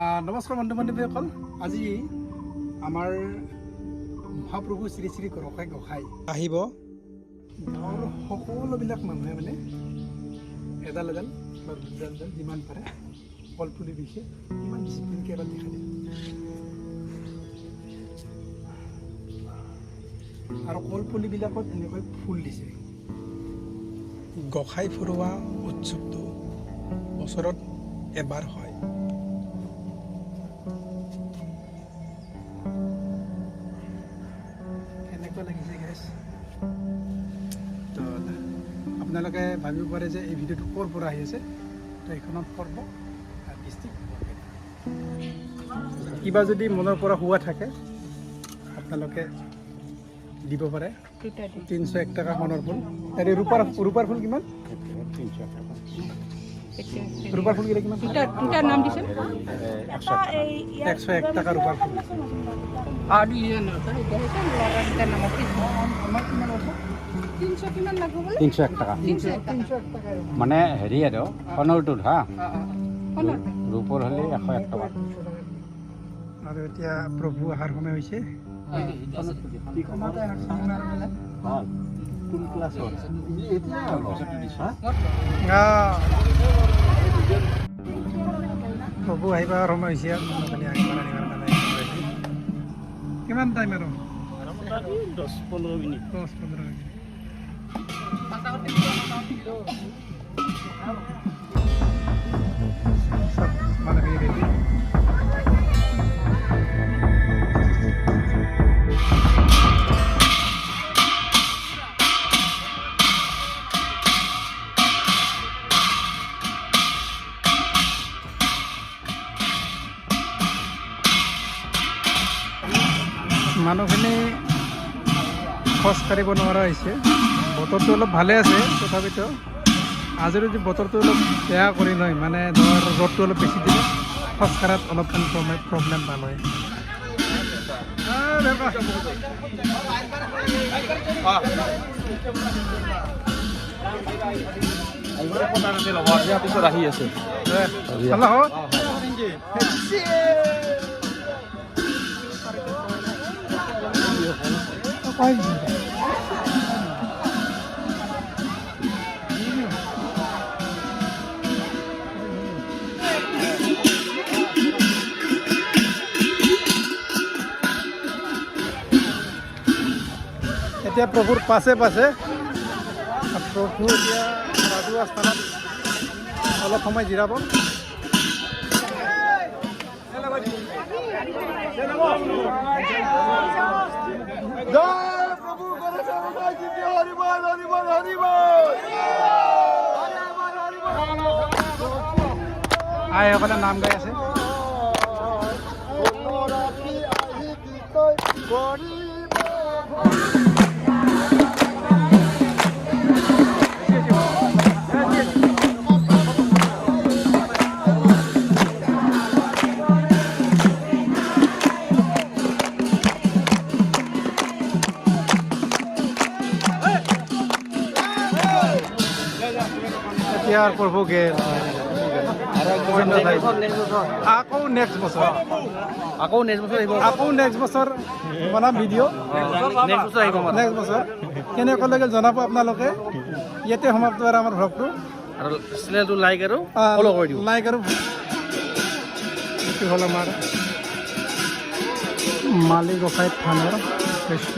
নমস্কাৰ বন্ধু বান্ধৱীসকল, আজি আমাৰ মহাপ্ৰভু শ্ৰী শ্ৰী গৰকাই গোসাঁই আহিব। গাঁৱৰ সকলোবিলাক মানুহে মানে এডাল এডাল বা দুডাল এডাল যিমান পাৰে কল পুলি দিছে, ইমান ডিচিপ্লিনকৈ এবাৰ দেখা দিয়ে। আৰু কল পুলিবিলাকত এনেকৈ ফুল দিছে। গোসাঁই ফুৰোৱা উৎসৱটো বছৰত এবাৰ হয়। লাগিছে গাইছ, তো আপোনালোকে ভাবিব পাৰে যে এই ভিডিঅ'টো ক'ৰ পৰা আহি আছে। তো এইখনত পৰ্ব ডিষ্ট্ৰিক্ট। কিবা যদি মনৰ পৰা হোৱা থাকে আপোনালোকে দিব পাৰে। 301 টকা মনৰ ফুল। আৰু ৰূপাৰ ফুল কিমান? 300 টকা। ৰূপাৰ ফুল কিমান? দুটাৰ নাম দিছে 101 টকা ৰূপাৰ ফুল। মানে হেৰি আৰু সোণৰটোত হা, ৰূপৰ হ'লে 101 টকা। আৰু এতিয়া প্ৰভু অহাৰ সময় হৈছে। প্ৰভু আহিবৰ সময় হৈছে। কিমান টাইম আৰু? 10-15 মিনিট। সব মানে ৰেডি। মানুহখিনি খোজ কাঢ়িব নোৱাৰা হৈছে। বতৰটো অলপ ভালে আছে, তথাপিতো আজি যদি বতৰটো অলপ বেয়া কৰি লয়, মানে ধৰ ৰ'দটো অলপ বেছি দিলে খোজ কঢ়াত অলপমান প্ৰব্লেম ভাল হয়। আহি আছে এতিয়া প্ৰভুৰ পাছে পাছে প্ৰভু এতিয়া ৰাজহুৱা স্থানত অলপ সময় জিৰাব। আইসকলে নাম গাই আছে। এতিয়া প্ৰভু গেল আকৌ নেক্সট বছৰ বনাম ভিডিঅ'। নেক্সট বছৰ কেনেকৈ লাগিল জনাব আপোনালোকে। ইয়াতে সমাপ্ত আৰু আমাৰ ভ্লগটো। আৰু চেনেলটো লাইক আৰু ফ'ল' কৰি দিব। লাইক আৰু এইটো হ'ল আমাৰ মালি গোসাঁই থানৰ দৃশ্য।